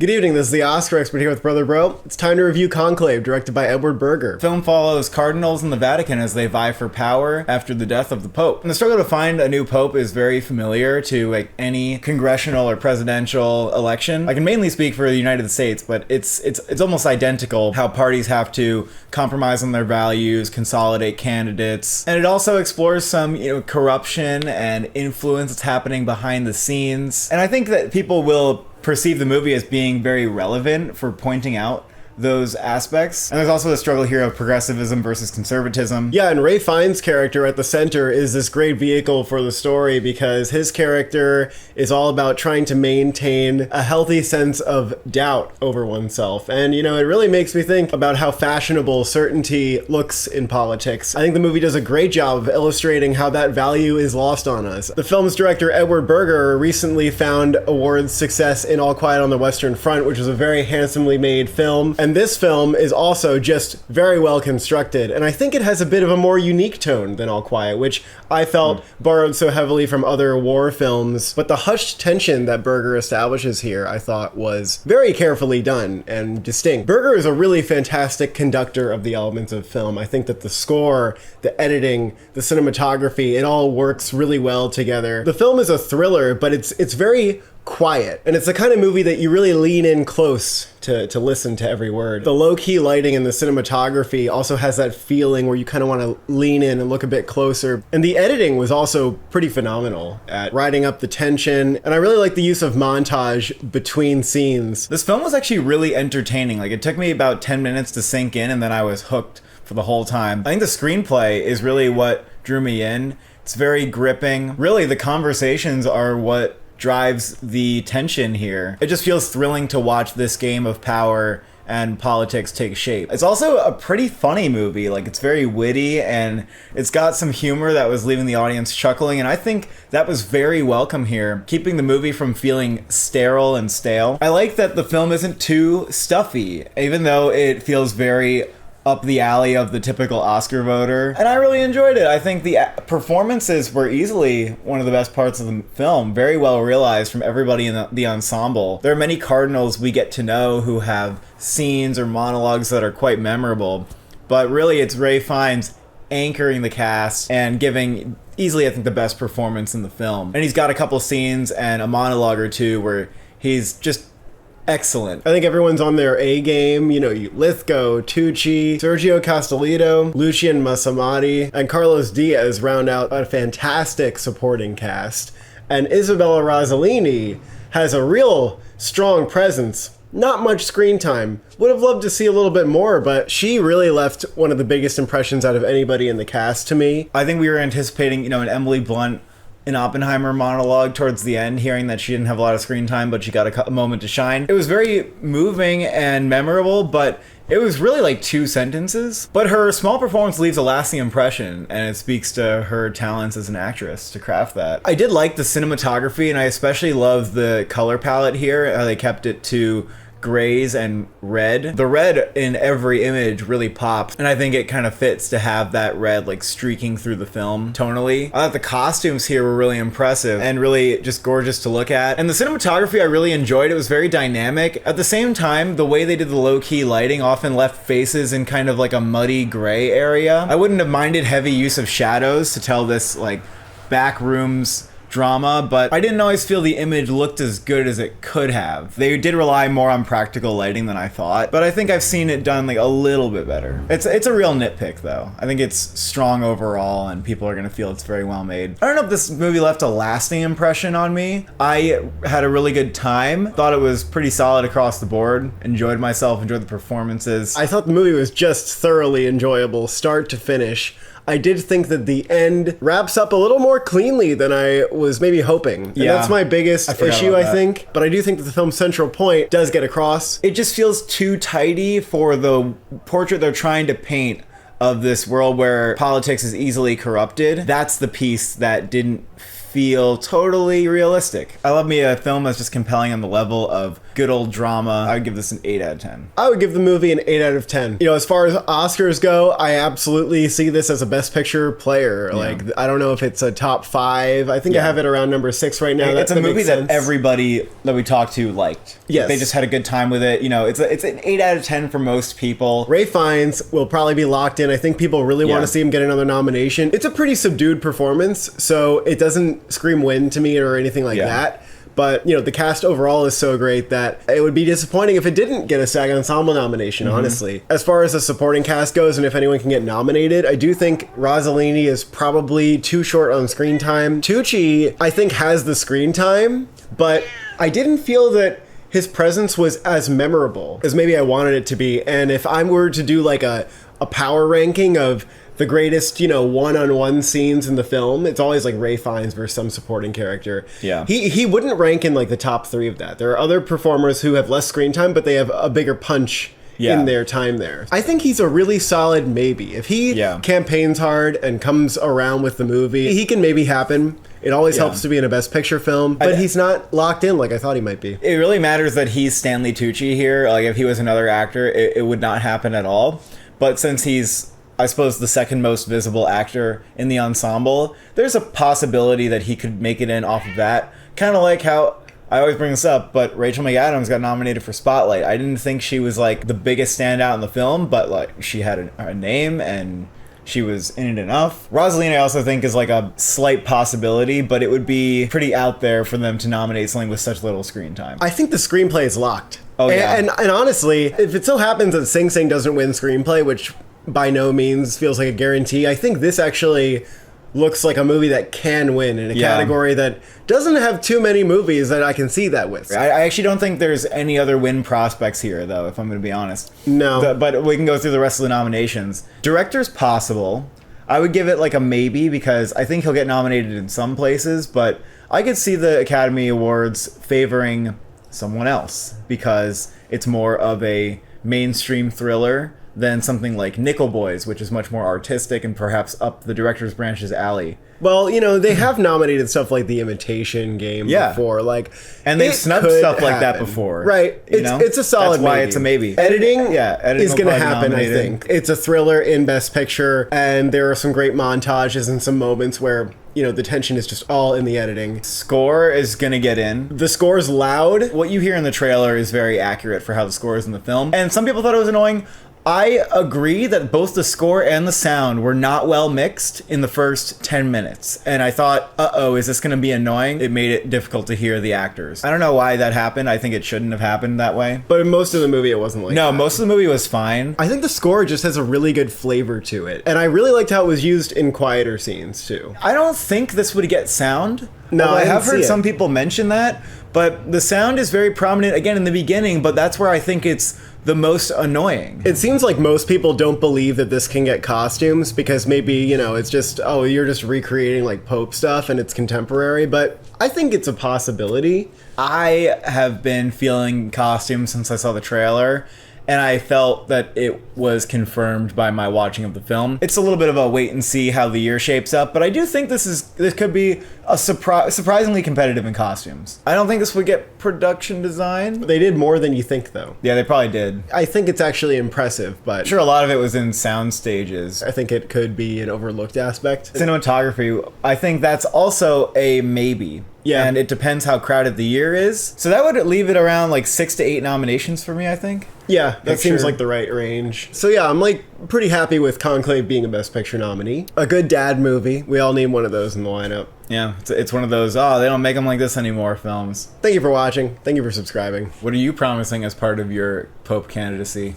Good evening, this is the Oscar expert here with Brother Bro. It's time to review Conclave, directed by Edward Berger. The film follows cardinals in the Vatican as they vie for power after the death of the Pope. And the struggle to find a new Pope is very familiar to any congressional or presidential election. I can mainly speak for the United States, but it's almost identical how parties have to compromise on their values, consolidate candidates. And it also explores some, corruption and influence that's happening behind the scenes. And I think that people will perceive the movie as being very relevant for pointing out those aspects. And there's also the struggle here of progressivism versus conservatism. Yeah, and Ralph Fiennes' character at the center is this great vehicle for the story because his character is all about trying to maintain a healthy sense of doubt over oneself. And, it really makes me think about how fashionable certainty looks in politics. I think the movie does a great job of illustrating how that value is lost on us. The film's director, Edward Berger, recently found awards success in All Quiet on the Western Front, which is a very handsomely made film. And this film is also just very well constructed, and I think it has a bit of a more unique tone than All Quiet, which I felt borrowed so heavily from other war films. But the hushed tension that Berger establishes here, I thought, was very carefully done and distinct. Berger is a really fantastic conductor of the elements of film. I think that the score, the editing, the cinematography, it all works really well together. The film is a thriller, but it's very quiet, and it's the kind of movie that you really lean in close to listen to every word. The low-key lighting and the cinematography also has that feeling where you kind of want to lean in and look a bit closer. And the editing was also pretty phenomenal at riding up the tension, and I really like the use of montage between scenes. This film was actually really entertaining. It took me about 10 minutes to sink in, and then I was hooked for the whole time. I think the screenplay is really what drew me in. It's very gripping. Really, the conversations are what drives the tension here. It just feels thrilling to watch this game of power and politics take shape. It's also a pretty funny movie. It's very witty, and it's got some humor that was leaving the audience chuckling, and I think that was very welcome here, keeping the movie from feeling sterile and stale. I like that the film isn't too stuffy, even though it feels very up the alley of the typical Oscar voter. And I really enjoyed it. I think the performances were easily one of the best parts of the film. Very well realized from everybody in the ensemble. There are many cardinals we get to know who have scenes or monologues that are quite memorable. But really, it's Ralph Fiennes anchoring the cast and giving easily, I think, the best performance in the film. And he's got a couple scenes and a monologue or two where he's just excellent. I think everyone's on their A game. Lithgow, Tucci, Sergio Castellitto, Lucian Massamati, and Carlos Diaz round out a fantastic supporting cast. And Isabella Rossellini has a real strong presence. Not much screen time. Would have loved to see a little bit more, but she really left one of the biggest impressions out of anybody in the cast to me. I think we were anticipating, an Emily Blunt an Oppenheimer monologue towards the end, hearing that she didn't have a lot of screen time, but she got a moment to shine. It was very moving and memorable, but it was really 2 sentences. But her small performance leaves a lasting impression, and it speaks to her talents as an actress to craft that. I did like the cinematography, and I especially love the color palette here, how they kept it to grays and red. The red in every image really pops, and I think it kind of fits to have that red streaking through the film tonally. I thought the costumes here were really impressive and really just gorgeous to look at. And the cinematography I really enjoyed. It was very dynamic. At the same time, the way they did the low-key lighting often left faces in kind of a muddy gray area. I wouldn't have minded heavy use of shadows to tell this back rooms drama, but I didn't always feel the image looked as good as it could have. They did rely more on practical lighting than I thought, but I think I've seen it done a little bit better. It's a real nitpick though. I think it's strong overall, and people are gonna feel it's very well made. I don't know if this movie left a lasting impression on me. I had a really good time. Thought it was pretty solid across the board. Enjoyed myself, enjoyed the performances. I thought the movie was just thoroughly enjoyable, start to finish. I did think that the end wraps up a little more cleanly than I was maybe hoping. And that's my biggest issue, I think. But I do think that the film's central point does get across. It just feels too tidy for the portrait they're trying to paint of this world where politics is easily corrupted. That's the piece that didn't feel totally realistic. I love me a film that's just compelling on the level of good old drama. I would give this an 8 out of 10. I would give the movie an 8 out of 10. You know, as far as Oscars go, I absolutely see this as a Best Picture player. Like, I don't know if it's a top 5. I think I have it around number 6 right now. It's a movie that everybody that we talked to liked. Yes. They just had a good time with it. You know, it's an 8 out of 10 for most people. Ralph Fiennes will probably be locked in. I think people really want to see him get another nomination. It's a pretty subdued performance, so it doesn't scream win to me or anything like that. But, you know, the cast overall is so great that it would be disappointing if it didn't get a SAG Ensemble nomination, honestly. As far as the supporting cast goes, and if anyone can get nominated, I do think Rossellini is probably too short on screen time. Tucci, I think, has the screen time, but I didn't feel that his presence was as memorable as maybe I wanted it to be. And if I were to do like a power ranking of the greatest, you know, one-on-one scenes in the film, it's always like Ralph Fiennes versus some supporting character. Yeah. He wouldn't rank in like the top 3 of that. There are other performers who have less screen time, but they have a bigger punch in their time there. I think he's a really solid maybe. If he campaigns hard and comes around with the movie, he can maybe happen. It always helps to be in a Best Picture film, but he's not locked in like I thought he might be. It really matters that he's Stanley Tucci here. Like, if he was another actor, it would not happen at all. But since he's, I suppose, the second most visible actor in the ensemble, there's a possibility that he could make it in off of that. Kind of like how, I always bring this up, but Rachel McAdams got nominated for Spotlight. I didn't think she was like the biggest standout in the film, but like she had a name and she was in it enough. Rossellini, I also think, is like a slight possibility, but it would be pretty out there for them to nominate something with such little screen time. I think the screenplay is locked. Oh, yeah. And honestly, if it so happens that Sing Sing doesn't win screenplay, which by no means feels like a guarantee, I think this actually looks like a movie that can win in a category that doesn't have too many movies that I can see that with. I actually don't think there's any other win prospects here, though, if I'm going to be honest. No. But we can go through the rest of the nominations. Director's possible. I would give it like a maybe because I think he'll get nominated in some places, but I could see the Academy Awards favoring someone else because it's more of a mainstream thriller than something like Nickel Boys, which is much more artistic and perhaps up the director's branch's alley. Well, you know, they have nominated stuff like The Imitation Game before, like, and they've snubbed stuff like that before, right? It's a solid. That's why maybe. It's a maybe. Editing, editing is going to happen. I think it's a thriller in Best Picture, and there are some great montages and some moments where, you know, the tension is just all in the editing. Score is going to get in. The score's loud. What you hear in the trailer is very accurate for how the score is in the film, and some people thought it was annoying. I agree that both the score and the sound were not well mixed in the first 10 minutes. And I thought, uh-oh, is this going to be annoying? It made it difficult to hear the actors. I don't know why that happened. I think it shouldn't have happened that way. But in most of the movie, it wasn't like that. Most of the movie was fine. I think the score just has a really good flavor to it. And I really liked how it was used in quieter scenes, too. I don't think this would get sound. No, I have heard some people mention that. But the sound is very prominent, again, in the beginning. But that's where I think it's the most annoying. It seems like most people don't believe that this can get costumes because maybe, you know, it's just, oh, you're just recreating like Pope stuff and it's contemporary, but I think it's a possibility. I have been feeling costumes since I saw the trailer, and I felt that it was confirmed by my watching of the film. It's a little bit of a wait and see how the year shapes up, but I do think this could be a surprisingly competitive in costumes. I don't think this would get production design. They did more than you think, though. Yeah, they probably did. I think it's actually impressive, but... I'm sure a lot of it was in sound stages. I think it could be an overlooked aspect. Cinematography, I think that's also a maybe. Yeah. And it depends how crowded the year is. So that would leave it around like 6 to 8 nominations for me, I think. Yeah, that seems like the right range. So yeah, I'm like pretty happy with Conclave being a Best Picture nominee. A good dad movie. We all need one of those in the lineup. Yeah, it's one of those, they don't make them like this anymore films. Thank you for watching. Thank you for subscribing. What are you promising as part of your Pope candidacy?